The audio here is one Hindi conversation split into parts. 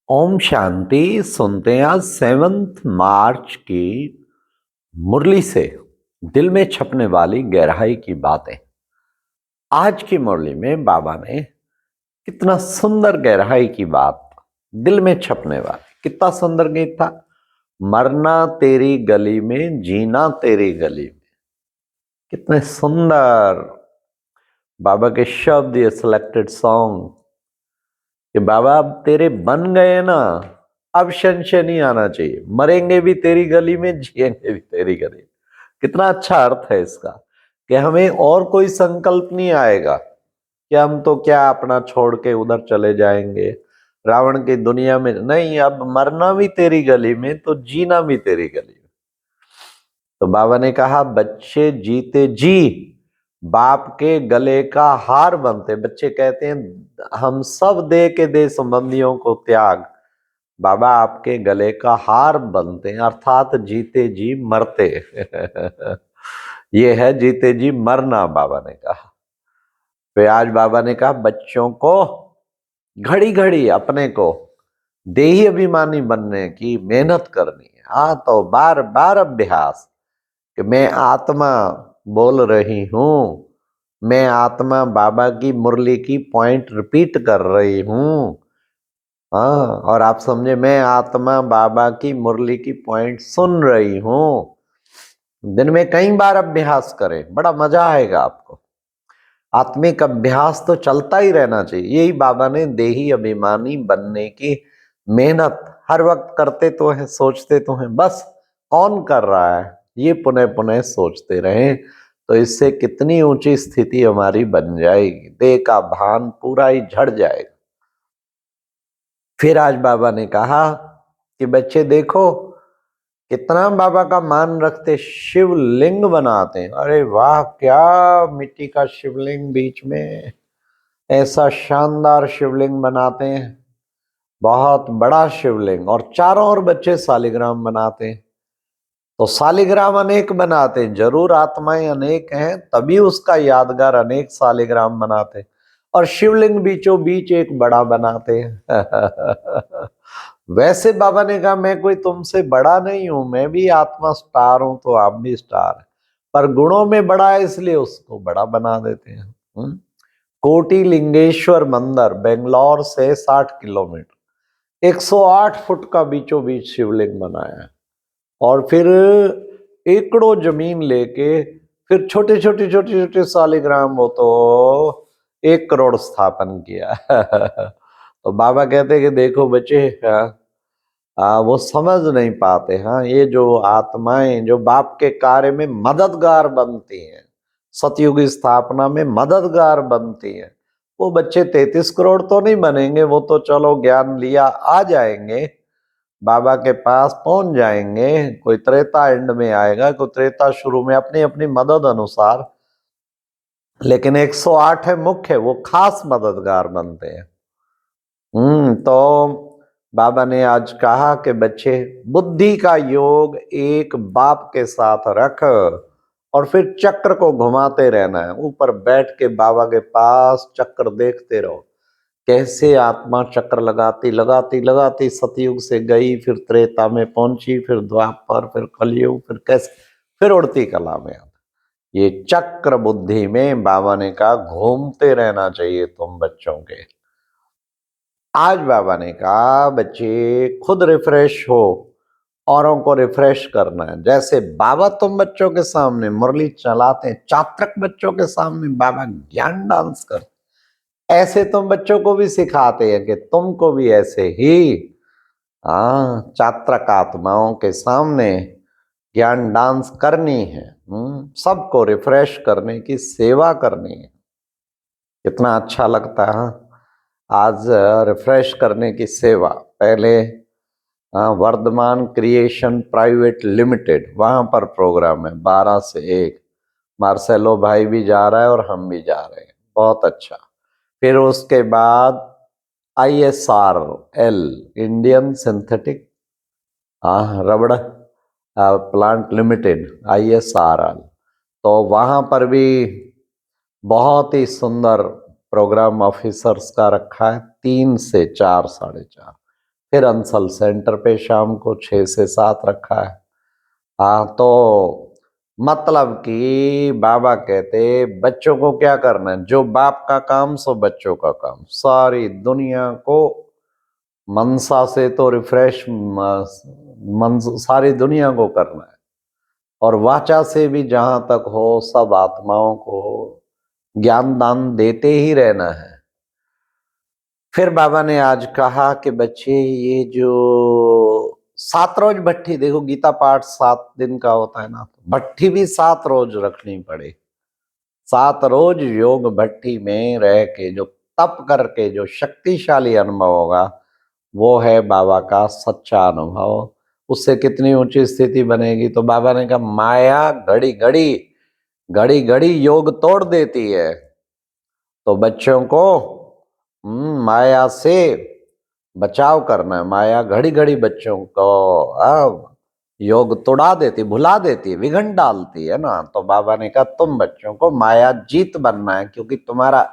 ओम शांति। सुनते हैं आज 7 मार्च की मुरली से दिल में छपने वाली गहराई की बातें। आज की मुरली में बाबा ने कितना सुंदर गहराई की बात, दिल में छपने वाली, कितना सुंदर गीत था। मरना तेरी गली में, जीना तेरी गली में। कितने सुंदर बाबा के शब्द, ये सिलेक्टेड सॉन्ग कि बाबा अब तेरे बन गए ना, अब संशय नहीं आना चाहिए। मरेंगे भी तेरी गली में, जिएंगे भी तेरी गली में। कितना अच्छा अर्थ है इसका कि हमें और कोई संकल्प नहीं आएगा कि हम तो क्या अपना छोड़ के उधर चले जाएंगे रावण की दुनिया में। नहीं, अब मरना भी तेरी गली में तो जीना भी तेरी गली में। तो बाबा ने कहा बच्चे जीते जी बाप के गले का हार बनते। बच्चे कहते हैं हम सब दे के दे संबंधियों को त्याग, बाबा आपके गले का हार बनते हैं, अर्थात जीते जी मरते। ये है जीते जी मरना, बाबा ने कहा। फिर आज बाबा ने कहा बच्चों को घड़ी घड़ी अपने को देही अभिमानी बनने की मेहनत करनी है। हाँ, तो बार बार अभ्यास कि मैं आत्मा बोल रही हूं, मैं आत्मा बाबा की मुरली की पॉइंट रिपीट कर रही हूं। हाँ, और आप समझे मैं आत्मा बाबा की मुरली की पॉइंट सुन रही हूं। दिन में कई बार अभ्यास करें, बड़ा मजा आएगा आपको। आत्मिक अभ्यास तो चलता ही रहना चाहिए। यही बाबा ने देही अभिमानी बनने की मेहनत हर वक्त करते तो हैं, सोचते तो हैं, बस कौन कर रहा है ये पुनः पुनः सोचते रहें तो इससे कितनी ऊंची स्थिति हमारी बन जाएगी, देह का भान पूरा ही झड़ जाएगा। फिर आज बाबा ने कहा कि बच्चे देखो कितना बाबा का मान रखते, शिवलिंग बनाते हैं। अरे वाह, क्या मिट्टी का शिवलिंग, बीच में ऐसा शानदार शिवलिंग बनाते हैं, बहुत बड़ा शिवलिंग। और चारों ओर बच्चे शालिग्राम बनाते हैं। तो शालिग्राम अनेक बनाते हैं, जरूर आत्माएं अनेक हैं तभी उसका यादगार अनेक शालिग्राम बनाते हैं। और शिवलिंग बीचों बीच एक बड़ा बनाते हैं। वैसे बाबा ने कहा मैं कोई तुमसे बड़ा नहीं हूं, मैं भी आत्मा स्टार हूं तो आप भी स्टार हैं, पर गुणों में बड़ा है इसलिए उसको बड़ा बना देते हैं। कोटि लिंगेश्वर मंदिर बेंगलोर से 60 किलोमीटर, 108 फुट का बीचों बीच शिवलिंग बनाया है। और फिर एकड़ों जमीन लेके फिर छोटे छोटे छोटे छोटे शालिग्राम हो तो 1 करोड़ स्थापन किया। तो बाबा कहते कि देखो बच्चे, वो समझ नहीं पाते। हाँ, ये जो आत्माएं जो बाप के कार्य में मददगार बनती हैं, सतयुग स्थापना में मददगार बनती हैं, वो बच्चे 33 करोड़ तो नहीं बनेंगे, वो तो चलो ज्ञान लिया आ जाएंगे, बाबा के पास पहुंच जाएंगे। कोई त्रेता एंड में आएगा, कोई त्रेता शुरू में, अपनी अपनी मदद अनुसार। लेकिन 108 है मुख्य, वो खास मददगार बनते हैं। तो बाबा ने आज कहा कि बच्चे बुद्धि का योग एक बाप के साथ रख और फिर चक्र को घुमाते रहना है। ऊपर बैठ के बाबा के पास चक्र देखते रहो, कैसे आत्मा चक्र लगाती लगाती लगाती सतयुग से गई, फिर त्रेता में पहुंची, फिर द्वापर, फिर कलयुग, फिर कैसे फिर उड़ती कला में आती। ये चक्र बुद्धि में बाबा ने कहा घूमते रहना चाहिए तुम बच्चों के। आज बाबा ने कहा बच्चे खुद रिफ्रेश हो, औरों को रिफ्रेश करना है। जैसे बाबा तुम बच्चों के सामने मुरली चलाते हैं, चात्रक बच्चों के सामने बाबा ज्ञान डांस करते, ऐसे तुम बच्चों को भी सिखाते हैं कि तुमको भी ऐसे ही चात्रक आत्माओं के सामने ज्ञान डांस करनी है। सबको रिफ्रेश करने की सेवा करनी है। कितना अच्छा लगता है। आज रिफ्रेश करने की सेवा। पहले वर्धमान क्रिएशन प्राइवेट लिमिटेड, वहां पर प्रोग्राम है 12 से 1। मार्सेलो भाई भी जा रहा है और हम भी जा रहे हैं, बहुत अच्छा। फिर उसके बाद ISRL, इंडियन सिंथेटिक रबड़ प्लांट लिमिटेड, ISRL। तो वहां पर भी बहुत ही सुंदर प्रोग्राम ऑफिसर्स का रखा है, 3 से 4, 4:30। फिर अंसल सेंटर पे शाम को 6 से 7 रखा है। हाँ, तो मतलब कि बाबा कहते बच्चों को क्या करना है, जो बाप का काम सो बच्चों का काम। सारी दुनिया को मनसा से तो रिफ्रेश सारी दुनिया को करना है, और वाचा से भी जहां तक हो सब आत्माओं को ज्ञान दान देते ही रहना है। फिर बाबा ने आज कहा कि बच्चे ये जो 7 रोज भट्ठी, देखो गीता पाठ 7 दिन का होता है ना, भट्ठी भी 7 रोज रखनी पड़े। 7 रोज योग भट्ठी में रह के जो तप करके जो शक्तिशाली अनुभव होगा, वो है बाबा का सच्चा अनुभव। उससे कितनी ऊंची स्थिति बनेगी। तो बाबा ने कहा माया घड़ी घड़ी घड़ी योग तोड़ देती है, तो बच्चों को माया से बचाव करना है। माया घड़ी घड़ी बच्चों को योग तोड़ा देती, भुला देती, विघन डालती है ना। तो बाबा ने कहा तुम बच्चों को माया जीत बनना है, क्योंकि तुम्हारा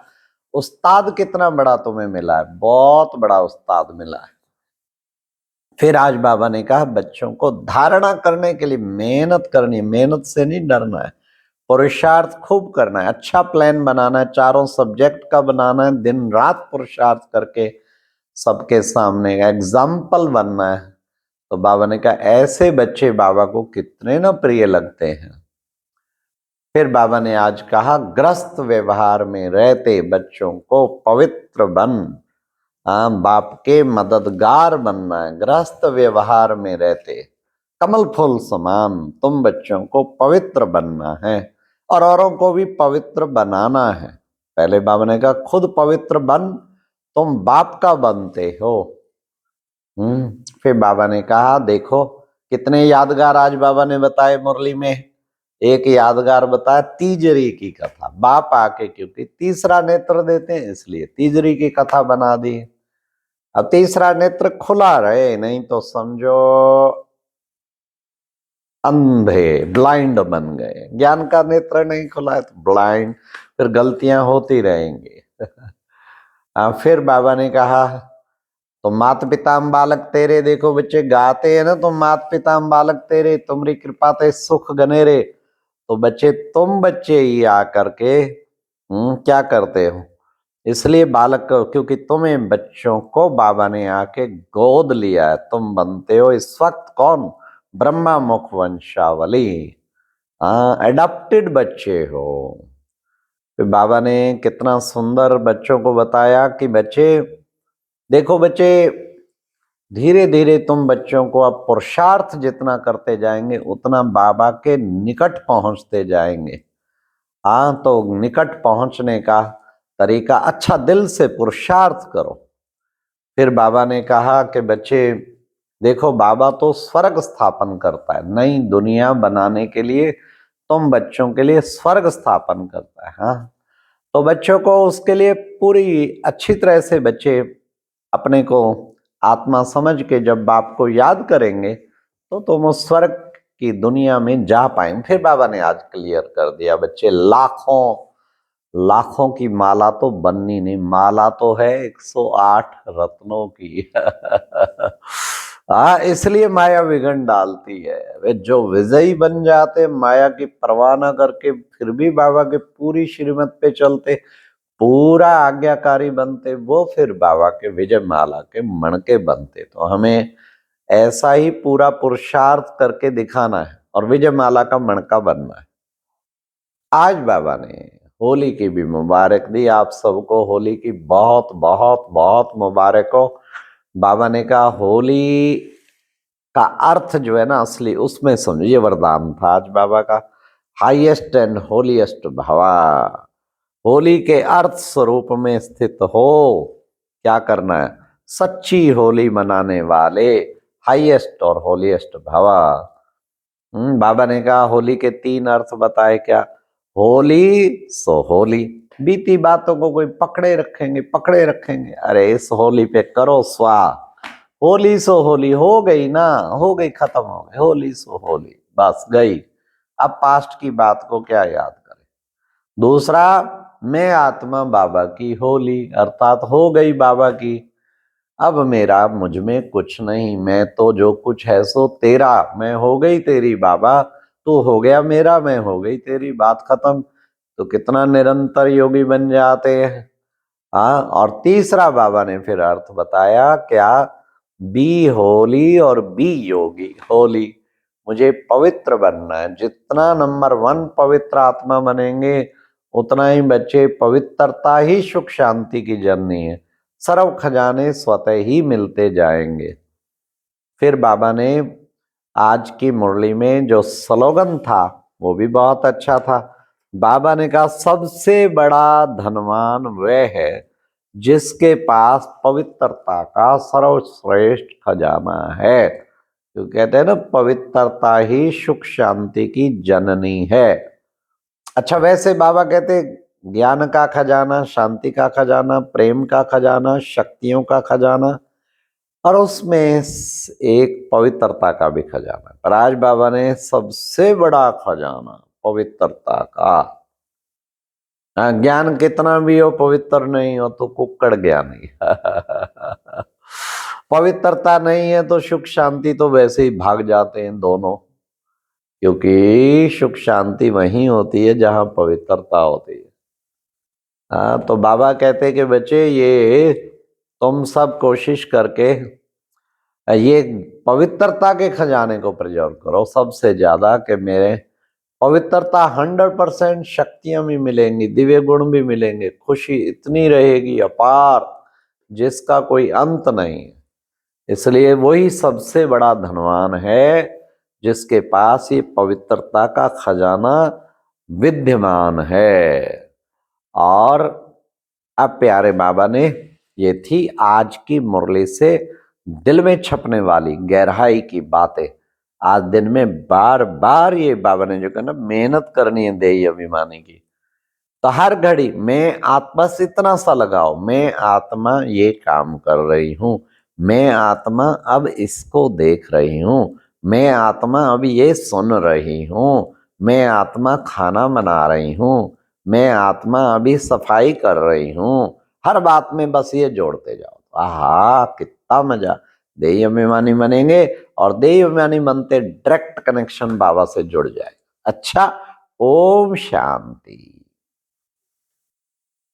उस्ताद कितना बड़ा तुम्हें मिला है, बहुत बड़ा उस्ताद मिला है। फिर आज बाबा ने कहा बच्चों को धारणा करने के लिए मेहनत करनी, मेहनत से नहीं डरना है, पुरुषार्थ खूब करना है, अच्छा प्लान बनाना है, चारों सब्जेक्ट का बनाना है, दिन रात पुरुषार्थ करके सबके सामने एग्जाम्पल बनना है। तो बाबा ने कहा ऐसे बच्चे बाबा को कितने न प्रिय लगते हैं। फिर बाबा ने आज कहा ग्रस्त व्यवहार में रहते बच्चों को पवित्र बन, बाप के मददगार बनना है। गृहस्थ व्यवहार में रहते कमल फूल समान तुम बच्चों को पवित्र बनना है, और औरों को भी पवित्र बनाना है। पहले बाबा ने कहा खुद पवित्र बन, तुम बाप का बनते हो। फिर बाबा ने कहा देखो कितने यादगार आज बाबा ने बताए मुरली में। एक यादगार बताया तीजरी की कथा, बाप आके क्योंकि तीसरा नेत्र देते हैं इसलिए तीजरी की कथा बना दी। अब तीसरा नेत्र खुला रहे, नहीं तो समझो अंधे, ब्लाइंड बन गए। ज्ञान का नेत्र नहीं खुला है तो ब्लाइंड, फिर गलतियां होती रहेंगी। फिर बाबा ने कहा तो मात पिता बालक तेरे, देखो बच्चे गाते हैं ना, तो मात पिता बालक तेरे तुम्हारी कृपा ते सुख गनेरे। तो बच्चे तुम बच्चे ही आकर के क्या करते हो, इसलिए बालक, क्योंकि तुम्हें बच्चों को बाबा ने आके गोद लिया है, तुम बनते हो इस वक्त कौन, ब्रह्मा मुख वंशावली, एडॉप्टेड बच्चे हो। फिर बाबा ने कितना सुंदर बच्चों को बताया कि बच्चे देखो बच्चे, धीरे धीरे तुम बच्चों को अब पुरुषार्थ जितना करते जाएंगे उतना बाबा के निकट पहुंचते जाएंगे। हाँ, तो निकट पहुंचने का तरीका अच्छा दिल से पुरुषार्थ करो। फिर बाबा ने कहा कि बच्चे देखो बाबा तो स्वर्ग स्थापन करता है, नई दुनिया बनाने के लिए तुम बच्चों के लिए स्वर्ग स्थापन करता है। हाँ, तो बच्चों को उसके लिए पूरी अच्छी तरह से बच्चे अपने को आत्मा समझ के जब बाप को याद करेंगे तो तुम उस स्वर्ग की दुनिया में जा पाएंगे। फिर बाबा ने आज क्लियर कर दिया बच्चे लाखों लाखों की माला तो बननी नहीं, माला तो है 108 रत्नों की। हाँ, इसलिए माया विघन डालती है। वे जो विजयी बन जाते माया की परवाह न करके फिर भी बाबा के पूरी श्रीमत पे चलते, पूरा आज्ञाकारी बनते, वो फिर बाबा के विजय माला के मणके बनते। तो हमें ऐसा ही पूरा पुरुषार्थ करके दिखाना है और विजय माला का मणका बनना है। आज बाबा ने होली की भी मुबारक दी आप सबको, होली की बहुत बहुत बहुत मुबारक हो। बाबा ने कहा होली का अर्थ जो है ना असली, उसमें समझो ये वरदान था आज बाबा का, हाईएस्ट एंड होलीएस्ट भवा। होली के अर्थ स्वरूप में स्थित हो, क्या करना है, सच्ची होली मनाने वाले, हाईएस्ट और होलीएस्ट भवा। बाबा ने कहा होली के 3 अर्थ बताए, क्या, होली सो होली, बीती बातों को कोई पकड़े रखेंगे, अरे इस होली पे करो स्वाह, होली सो होली, हो गई ना, हो गई, खत्म हो गई, होली सो होली, बस गई। अब पास्ट की बात को क्या याद करें। दूसरा, मैं आत्मा बाबा की होली, अर्थात हो गई बाबा की। अब मेरा मुझ में कुछ नहीं, मैं तो जो कुछ है सो तेरा, मैं हो गई तेरी बाबा, तू हो गया मेरा, मैं हो गई तेरी, बात खत्म। तो कितना निरंतर योगी बन जाते हैं। हाँ, और तीसरा बाबा ने फिर अर्थ बताया क्या, बी होली और बी योगी। होली, मुझे पवित्र बनना है। जितना नंबर 1 पवित्र आत्मा बनेंगे उतना ही बच्चे, पवित्रता ही सुख शांति की जननी है। सर्व खजाने स्वतः ही मिलते जाएंगे। फिर बाबा ने आज की मुरली में जो स्लोगन था वो भी बहुत अच्छा था। बाबा ने कहा सबसे बड़ा धनवान वह है जिसके पास पवित्रता का सर्वश्रेष्ठ खजाना है। तो कहते हैं ना, पवित्रता ही सुख शांति की जननी है। अच्छा, वैसे बाबा कहते ज्ञान का खजाना, शांति का खजाना, प्रेम का खजाना, शक्तियों का खजाना, और उसमें एक पवित्रता का भी खजाना। पर आज बाबा ने सबसे बड़ा खजाना पवित्रता का। ज्ञान कितना भी हो, पवित्र नहीं हो तो कुक्कड़ ज्ञानी। पवित्रता नहीं है तो सुख शांति तो वैसे ही भाग जाते हैं दोनों, क्योंकि सुख शांति वहीं होती है जहां पवित्रता होती है। हाँ, तो बाबा कहते हैं कि बच्चे ये तुम सब कोशिश करके ये पवित्रता के खजाने को प्रिजर्व करो सबसे ज्यादा, कि मेरे पवित्रता 100% शक्तियां भी मिलेंगी, दिव्य गुण भी मिलेंगे, खुशी इतनी रहेगी अपार जिसका कोई अंत नहीं। इसलिए वही सबसे बड़ा धनवान है जिसके पास ये पवित्रता का खजाना विद्यमान है। और अब प्यारे बाबा ने, ये थी आज की मुरली से दिल में छपने वाली गहराई की बातें। आज दिन में बार बार ये बाबा ने जो कहा ना, मेहनत करनी है देही अभिमानी की, तो हर घड़ी मैं आत्मा से इतना सा लगाओ, मैं आत्मा ये काम कर रही हूं, मैं आत्मा अब इसको देख रही हूं, मैं आत्मा अब ये सुन रही हूं, मैं आत्मा खाना बना रही हूं, मैं आत्मा अभी सफाई कर रही हूं। हर बात में बस ये जोड़ते जाओ। आहा, कितना मजा। देही अभिमानी बनेंगे, और देही अभिमानी बनते डायरेक्ट कनेक्शन बाबा से जुड़ जाए। अच्छा, ओम शांति।